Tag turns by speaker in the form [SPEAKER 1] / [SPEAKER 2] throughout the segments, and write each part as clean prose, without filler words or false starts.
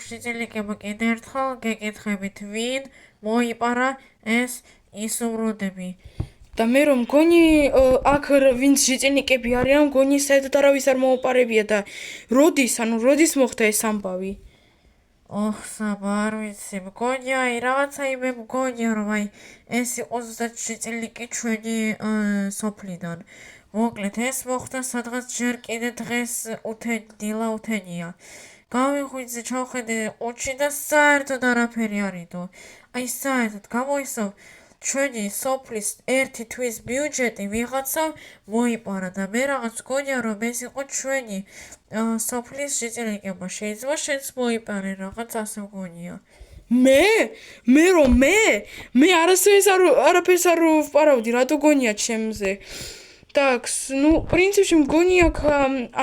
[SPEAKER 1] შიძელიკებმა კიდევ ერთხელ გეკითხებით, ვინ მოიპარა ეს ისუმრუდები.
[SPEAKER 2] და მე რომ მგონი აქ ვინც შიძელიკები არიან, მგონი საერთოდ არავის არ მოუპარებია და როდის მოხდა ეს ამბავი?
[SPEAKER 1] საბა არ ვიცი, მგონია რაღაცა იმე მგონია რომ ეს იყო ზუსტად შიძელიკი ჩვენი სოფლიდან. მოკლედ ეს მოხდა სადღაც ჯერ კიდე დღეს დილა უთენია. გავიღვიძე ჩავხედე ყუთში და საერთოდ არაფერი არიდო. საერთოდ გამოისավ ჩვენი სოფლის ერთი თვის ბიუჯეტი ვიღაცამ მოიპარა და მე რაღაც გონია რომ ეს იყო ჩვენი სოფლის შიძელიკებმა. შეიძლება შენც მოიპარე რაღაც ასე მგონია.
[SPEAKER 2] მე არაფერს არ ვპარავდი, რატო გონია ჩემზე? Так, პრინციპში მგონი აქ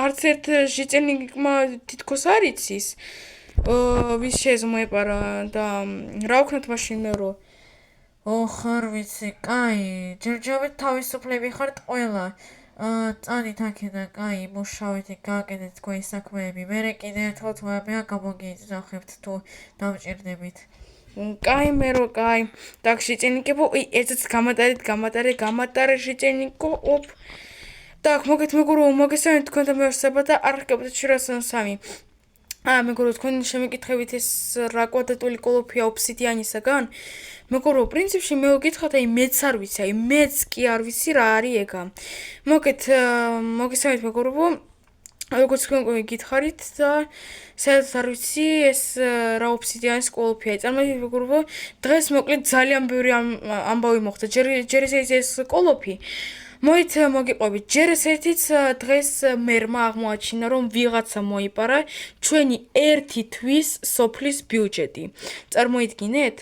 [SPEAKER 2] არც ერთ შიძელიკმა თითქოს არ იცის ვის შემოეპარა და რა ვქნათ მაშინ მე რომ
[SPEAKER 1] არ ვიცი, კაი, ჯერჯერობით თავისუფლები ხართ ყველა. წადით აქედან, კაი, მუშაობთ, გააკეთეთ თქვენი საქმეები. მერე კიდევ ერთხელ თვეებია გამოგიძახებთ თუ დამჭირდებით.
[SPEAKER 2] კაი, კაი. Так, შიძელიკებო, ერთად გამატარე შიძელიკო, ოპ. Так, მოგესალმებით თქვენთან მეურსება და არ გქებთ შრასან 3. მეგობრებო, თქვენ შემეკითხებით ეს რა კვადრატული კოლოფია ობსიდიანისაგან? მეგობრებო, პრინციპში მე ვკითხავთ, მეც არ ვიცი, მეც კი არ ვიცი რა არის ეგა. მოგესალმებით მეგობრებო, როგორც თქვენ გითხარით და საერთოდ არ ვიცი ეს რა ობსიდიანის კოლოფია. წარმოვიდგინეთ მეგობრებო, დღეს მოკლედ ძალიან ბევრი ამბავი მოხდა. ჯერ ეს კოლოფი მოგიყვებით. ჯერ ესეთიც დღეს მერმა აღმოაჩინა რომ ვიღაცა მოიპარა ჩვენი ერთი თვის სოფლის ბიუჯეტი. წარმოიდგინეთ?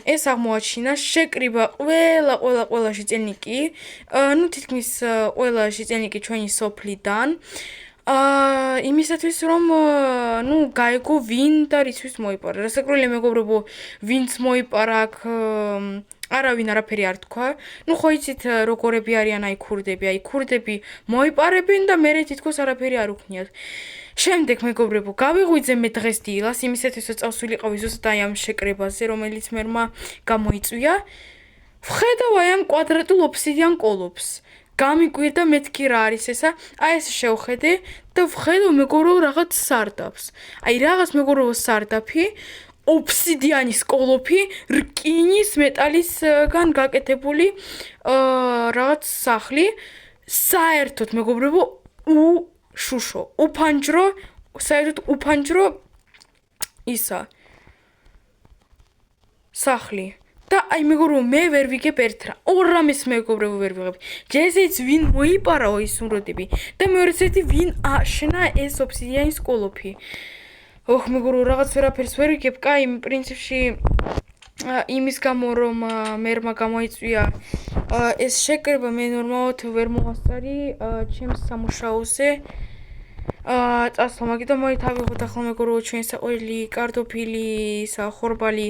[SPEAKER 2] ეს აღმოაჩინა შეკრიბა ყველა შიძელიკი, თითქმის ყველა შიძელიკი ჩვენი სოფლიდან. იმისათვის რომ გაიგო ვინ და რისთვის მოიპარა. რასაკვირველია მეგობრებო, ვინც მოიპარა აქ არავინ არაფერი არ თქვა. ხო იცით როგორები არიან ქურდები მოიპარებენ და მერე თითქოს არაფერი არ უქნიათ. შემდეგ მეგობრებო, გავიღვიძე მე დღეს დილას იმისათვის რომ წავსულიყავი ზუსტად ამ შეკრებაზე, რომელიც მერმა გამოიწვია. ვხედავ ამ კვადრატულ ობსიდიან კოლოფს. გამიკვირდა მეთქი რა არის ესა. ეს შევხედე და ვხედავ მეგობრებო რაღაც სარდაფს. რაღაც მეგობრებო სარდაფი ობსიდიანის კოლოფი რკინის მეტალისგან გაკეთებული რაღაც სახლი. საერთოდ მეგობრებო უშუშო, უფანჯრო ისა სახლი. და მეგობრებო მე ვერ ვიგებ ერთ რა. ორ რამეს მეგობრებო ვერ ვიღებ. ჯერზეც ვინ მოიპარაო ის უმროდები და მეორეც ვინ აშნა ეს ობსიდიანის კოლოფი. მეგობრებო რაღაც ვერაფერს ვერ ვიგებ. კაი, პრინციპში იმის გამო რომ მერმა გამოიწვია ეს შეკრება მე ნორმალურად ვერ მოვასწარი ჩემს სამუშაოზე წასვლა, მაგიტომ მოითავიღოთ ახლა მეგობრებო ჩვენი საყვარელი კარტოფილი, ხორბალი,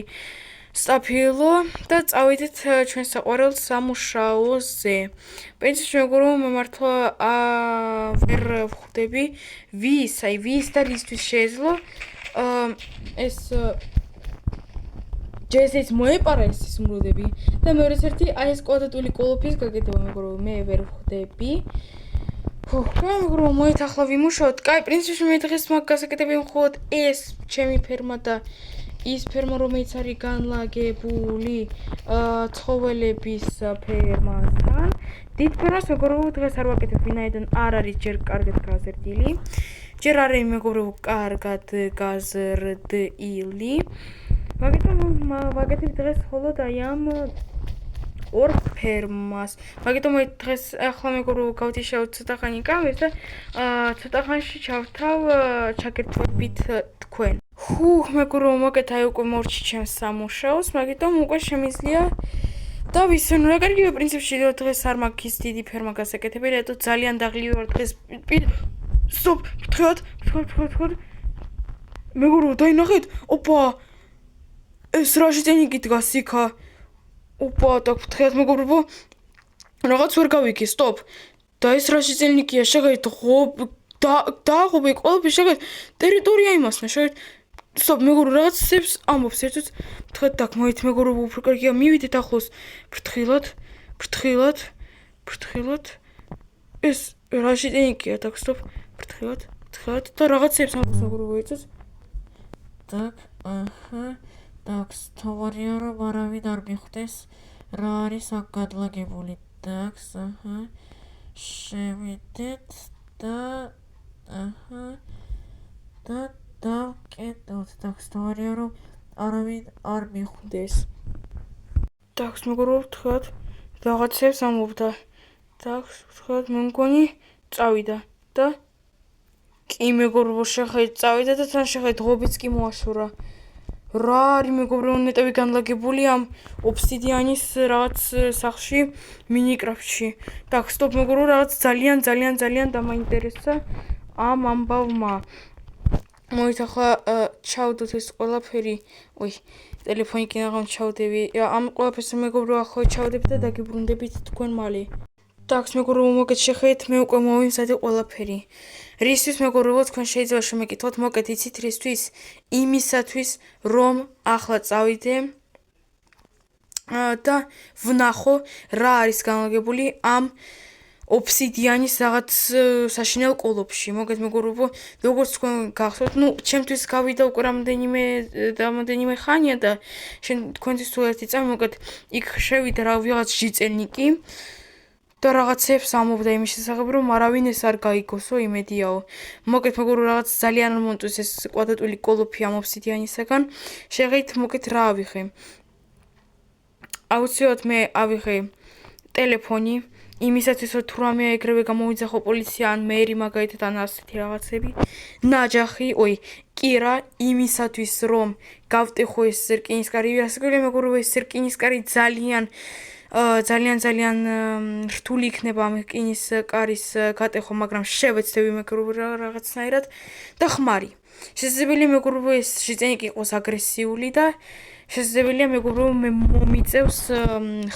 [SPEAKER 2] სტაფილო და წავიდეთ ჩვენ საყვარელ სამუშაოზე. პრინციპში მეგობრებო მე მართლა ვერ ვხვდები ვის და რისთვის შეეძლო ეს ჯერზეც მოეპარა ეს ისუმრუდები და მეორეც ეს კვადრატული კოლოფის გაკეთება მეგობრებო მე ვერ ვხვდები. მეგობრებო მოით ახლა ვიმუშაოთ. კაი, პრინციპში მე დღეს მაგ გასაკეთებია მხოლოდ ეს ჩემი ფერმა და ის ფერმა რომელიც არის განლაგებული ცხოველების ფერმასთან. დიდ ფერმას მეგობრებო დღეს არ ვაკეთებ, ვინაიდან არ არის ჯერ კარგად გაზრდილი. ჯერ არ არის მეგობრებო კარგად გაზრდილი. მაგიტომ ვაკეთებ დღეს მხოლოდ ამ ორ ფერმას. მაგიტომ დღეს ახლა მეგობრებო გავდიშავთ ცოტა ხანი კამერას და ცოტა ხანში ჩავთავ ჩაკერთვებით თქვენ. მეგობრებო მოკეთ უკვე მორჩი ჩემს სამუშაოს, მაგიტომ უკვე შემიძლია და ვისენ რა კარგია პრინციპში დღეს არ მაქვს ის დიდი ფერმა გასაკეთებელი, რატო ძალიან დაღლილი ვარ დღეს. სტოპ, ვთქვათ. მეგობრებო დაინახეთ, ოპა ეს რა შიძელიკი დგას იქა. так ვთქვათ მეგობრებო რაღაც ვერ გავიგე, სტოპ. და ეს რა შიძელიკია, შეგეთ დააღობე ყველაფერი, შეგეთ ტერიტორია იმასნა, შეგეთ Stop, მეგორო რაღაცებს ამბობს ერთად. თქვა так, მოით მეგორო უფრო კარგია, მივიდეთ ახლოს. ფრთხილად. ეს რა შეტენიკია, так, stop. ფრთხილად და რაღაცებს ამბობს მეგორო ერთად.
[SPEAKER 1] Так, აჰა. Так, თავარია რომ არავინ არ მიხვდეს რა არის აქ გადლაგებული. Так, აჰა. შევიდეთ და აჰა. და დავკეტოთ. Так, თავარია რომ არავინ არ მიხვდეს.
[SPEAKER 2] Так, მეგორო ვთქვათ, რაღაცებს ამბობდა. Так, ვთქვათ, მე მგონი წავიდა და კი მეგორო შეხედეთ წავიდა და თან შეხედეთ ღობიც კი მოაშორა. რა არის მეგობრებო ნეტები განლაგებული ამ ობსიდიანის რაღაც სახლში მინიკრაფტში. Так, stop მეგობრებო რაღაც ძალიან დამაინტერესა ამ ამბავმა. მოით ახლა ჩავდოთ ეს ყველაფერი. ой, ტელეფონი კი აღარ ჩავდები. ამ ყველაფერს მეგობრებო ახლა ჩავდებ და დაგიბრუნდებით თქვენ მალე. Так, მეგობრებო მოგეთ შეხედეთ მე უკვე მოვიმზადე ყველაფერი. რისთვის მეგობრებო თქვენ შეიძლება შემეკითხოთ, მოგეთ იცით რისთვის? იმისათვის რომ ახლა წავიდე და ვნახო რა არის განლაგებული ამ ობსიდიანის რაღაც საშინელ კოლოფში. მოგეთ მეგობრებო, როგორც თქვენ გახსოვთ, ჩემთვის გავიდა უკვე რამდენიმე ხანია და თქვენთვის თუ ერთი წამი მოგეთ იქ შევიდა რა ვიღაც ჟიწელნიკი და რაღაცებს ამბობდა იმის შესახებ, რომ არავინ ეს არ გაიგოსო, იმედიაო. მოგეთ მეგობრებო, რაღაც ძალიან არ მომწონს ეს კვადრატული კოლოფი ამ ობსიდიანისაგან. შეღით მოგეთ რა ავიღე. აუცილებლად მე ავიღე ტელეფონი, იმისათვის რომ თუ რამე ეგრევე გამოვიძახო პოლიცია ან მეერი მაგალითად ან ასეთი რაღაცები. ნაჯახი, კირა, იმისათვის რომ გავტეხო ეს რკინისკარი. რასაკვირველია მეგობრებო, ეს რკინისკარი ძალიან რთული იქნება ამ რკინისკარის გატეხო, მაგრამ შევეცდები მეგობრებო რაღაცნაირად და ხმარი. შესაძლებელია მეგობრებო ეს შიწენიკი იყოს აგრესიული და შესაძლებელია მეგობრებო მე მომიწევს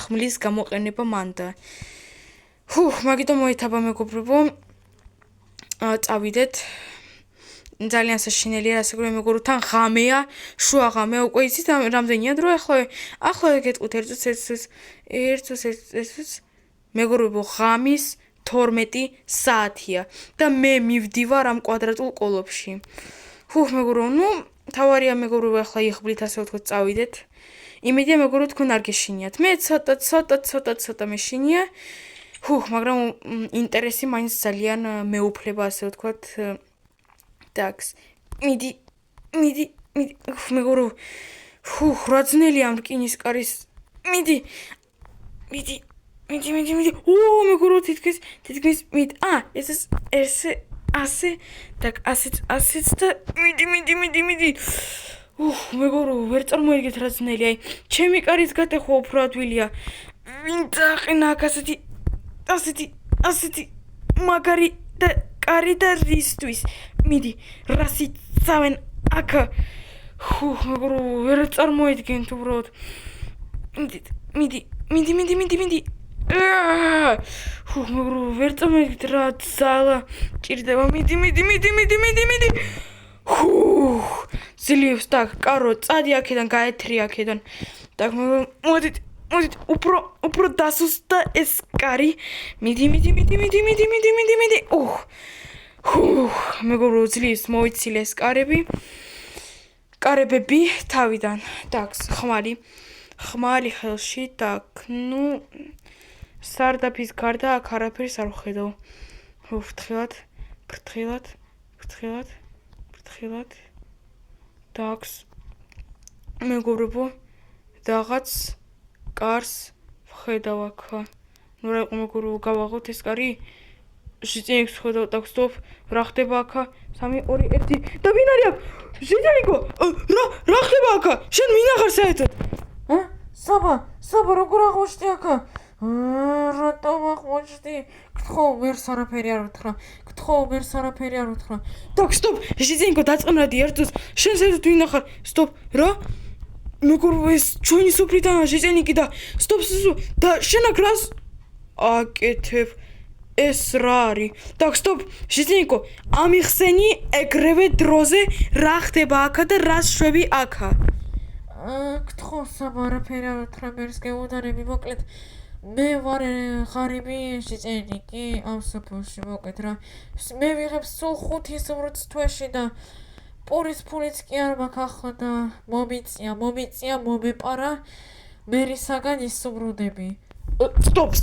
[SPEAKER 2] ხმლის გამოყენება მანდა. მაგიტომ მოეთაბა მეგობრებო წავიდეთ. ძალიან საშინელია რასაკვირველია მეგობრებო, თან ღამეა, შუა ღამეა, უკვე იცით რამდენია დრო ახლა გეტყვით ერთს მეგობრებო ღამის 12 საათია და მე მივდივარ ამ კვადრატულ კოლოფში. მეგობრებო, თავარია მეგობრებო ახლა იხბლით ასე ვთქვათ წავიდეთ. იმედია მეგობრებო თქვენ არ გეშინიათ. მე ცოტა მეშინია. მაგრამ ინტერესი მაინც ძალიან მეუფლება ასე ვთქვათ. Так, მიდი. მეგობრებო, რა ძნელია ამ რკინისკარის. მიდი. მეგობრებო, თითქმის მიდი. ეს ასე. Так, ასეც და მიდი. მეგობრებო, ვერ წარმოიდგეთ რა ძნელია. ჩემი კარის გატეხვა უფრო ადვილია. ვინ წაყენა აქ ასეთი მაგარი და კარი და რისთვის. მიდი, რას იცავენ აქ. მეგობრებო, ვერ წარმოიდგენთ უბრალოდ. მიდი. მეგობრებო, ვერ წარმოიდგენთ რა ძალა ჭირდება. მიდი. ძლივს, так, კარო, წადი აქედან, გაეთრი აქედან. так, მოდით, უფრო დასუსტა ეს კარი. მიდი. მეგობრებო, ძლივს მოვიცილე ეს კარებები თავიდან. так, ხმარი ხელში, так, სარდაფის გარდა აქ არაფერს არ ვხედავ. ფრთხილად. так, მეგობრებო, რაღაც კარს ვხედავ აქ. რა იყო მეგობრებო, გავაღოთ ეს კარი. შიწენიკს ვხედავ, так, stop. რა ხდება აქ? 3 2 1 და ვინ არის აქ? ჟიტელიკო, რა ხდება აქ? შენ ვინ ახარ საერთოდ?
[SPEAKER 1] საბა, როგორ აღმოჩნდი აქ? რატომ აღმოჩნდი? გთხოვ, ვერს არაფერი არ უთხრა.
[SPEAKER 2] так, stop. ჟიტელიკო, დაწყემრადი ერთს. შენ საერთოდ ვინ ახარ? stop. რა? მეგობრებო, ეს ჩვენი სოფლიდან ჟიტელიკი და stop. და შენ აქ რას აკეთებ? ეს რა არის? Так, стоп. ჟიტენიკო, ამიხსენი ეგრევე დროზე რა ხდება აქა და რას შვები აქა?
[SPEAKER 1] გთხოვს არაფერი არ უთხრა მერს გეუდარები მოკლედ მე ვარ ღარიბი ჟიტენიკი ამ სოფელში მოკლედ რა მე ვიღებ სულ 5 ისმრუც თვეში და პურის ფულიც კი არ მაქვს ახლა და მომიწია მომეპარა მერისაგან ისმრუდები
[SPEAKER 2] Стоп.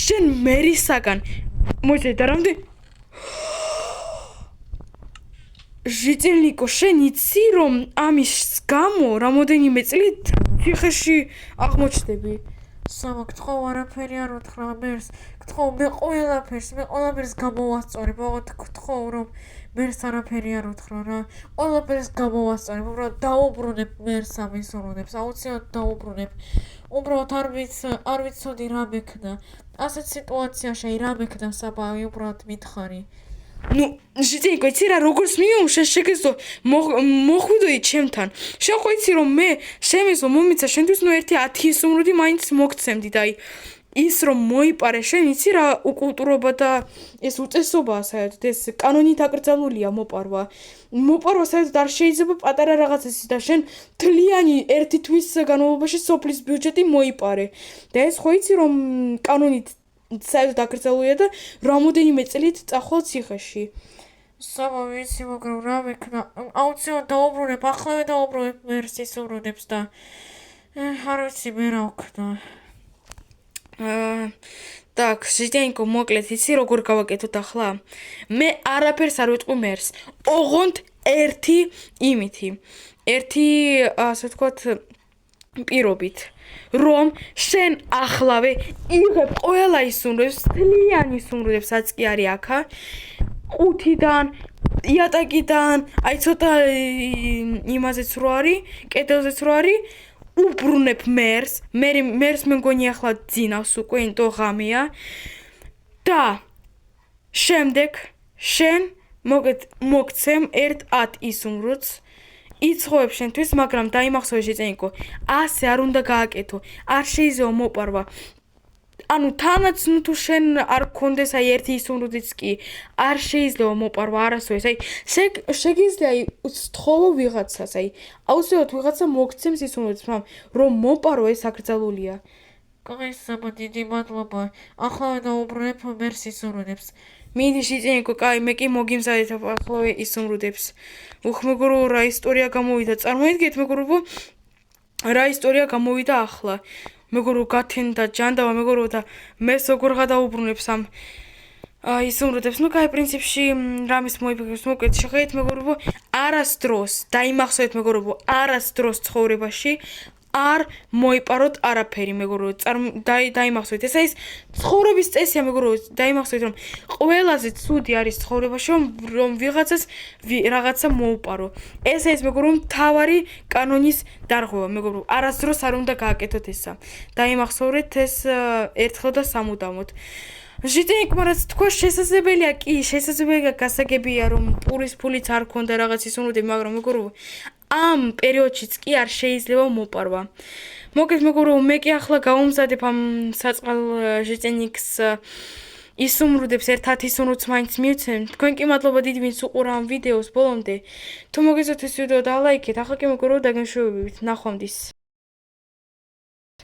[SPEAKER 2] შენ მერისაგან მოიწერე და რამდენი ჟიტენიკო, შენ იცი რომ ამის გამო რამოდენიმე წლით ციხეში აღმოჩნდები?
[SPEAKER 1] სამა გთხოვ არაფერი არ უთხრა მერს გთხოვ მე ყველაფერს გამოვასწორებ გთხოვ რომ მერს არაფერი არ უთხრა რა ყველაფერს გამოვასწორებ უბრალოდ დაუბრუნებ მერს ამ ისურვებს აუცილებლად დაუბრუნებ უბრალოდ არ ვიცოდი რა მექნა ასეთ სიტუაციაში რა მექნა საბავი უბრალოდ მითხარი
[SPEAKER 2] Ну, ჟიტენიკო, იცი რა როგორც მიუმშე შეგეძლო მოხვიდოდი ჩემთან. შენ ხო იცი რომ მე შემეძლო მომიცა შენთვის ნუ ერთი 10 ისუმრუდი მაინც მოგცემდი და აი ის რომ მოიპარე შენ იცი რა უკულტურობა და ეს უწესობაა საერთოდ ეს კანონით აკრძალულია მოპარვა საერთოდ არ შეიძლება პატარა რაღაცას და შენ თლიანი ერთი თვის განმავლობაში სოფლის ბიუჯეტი მოიპარე და ეს ხო იცი რომ კანონით საერთოდ აკრძალულია და რამოდენიმე წლით წახვალ ციხეში.
[SPEAKER 1] სამა ვიცი მაგრამ რა მექნა აუცილებლად დაუბრუნებ ახლა დაუბრუნებ მერს ისურვებს და არ ვიცი მე რა ვქნა
[SPEAKER 2] Так, ჟიტენიკო, მოკლედ იცი როგორ გავაკეთოთ ახლა? მე არაფერს არ ვიტყვი მერს. ოღონდ ერთი ასე ვთქვათ პირობით რომ შენ ახლავე იღებ ყველა ისურვებს, თლიანი ისურვებსაც კი არის აქა. 5-დან, იატაკიდან, აი ცოტა იმაზეც რო არის, კედელზეც რო არის, უბრუნებ მერს მე მგონი ახლა ძინავს უკვე, იმიტომ ღამეა. და შემდეგ შენ მოგცემ 10 ისუმრუც იცხოვებ შენთვის, მაგრამ დაიმახსოვრე ჟიტენიკო, ასე არ უნდა გააკეთო. არ შეიძლება მოპარვა. ანუ თანაც ნუ თუ შენ არ გქონდეს აი ერთი ისუმრუდიც კი არ შეიძლება მოპარვა არასოდეს. აი შეგიძლია აი სთხოვო ვიღაცას, აი აუცილებლად ვიღაცა მოგცემს ისუმრუდს, მაგრამ რომ მოპარვა ეს აკრძალულია.
[SPEAKER 1] კაი სამა დიდი მადლობა ახლა დაუბრუნებ მერს ისურვებს
[SPEAKER 2] მიდი ჟიტენიკო, კაი მე კი მოგიმზადეთ ახლა ისუმრუდებს. მეგობრებო, რა ისტორია გამოვიდა. წარმოიდგინეთ მეგობრებო, რა ისტორია გამოვიდა ახლა. მეგობრებო, გათენდა ჯანდავა მეგობრებო და მე როგორ გადაუბრუნებს ამ ისუმრუდებს. ნუ კაი პრინციპში რამის მოიფიქრებს მოკლედ შეხედეთ მეგობრებო, არასდროს დაიმახსოვრეთ მეგობრებო, არასდროს ცხოვრებაში არ მოიპაროთ არაფერი მეგობრებო, დაიმახსოვრეთ. ესა ის ცხოვრების წესია მეგობრებო, დაიმახსოვრეთ რომ ყველაზე ცუდი არის ცხოვრებაში რომ ვიღაცას რაღაცა მოუპარო. ესა ის მეგობრებო, მთავარი კანონის დარღვევა მეგობრებო, არასდროს არ უნდა გააკეთოთ ესა. დაიმახსოვრეთ ეს ერთხელ და სამუდამოდ. ჟიტენიკმა რაც თქვა შესაძლებელია გასაგებია რომ პურის ფულიც არ ქონდა რაღაც ისუნრუდები, მაგრამ მეგობრებო ამ პერიოდშიც კი არ შეიძლება მოპარვა. მოკლედ მეგობრებო, მე კი ახლა გავუმზადებ ამ საწყალ ჟიტენიკს ისუმრუდებს 10 ისუმრუდს მაინც მივცემ. თქვენ კი მადლობა დიდი ვინც უყურა ამ ვიდეოს ბოლომდე. თუ მოგეცათ ეს ვიდეო დალაიქეთ, ახლა კი მეგობრებო დაგემშვიდობებით. ნახვამდის.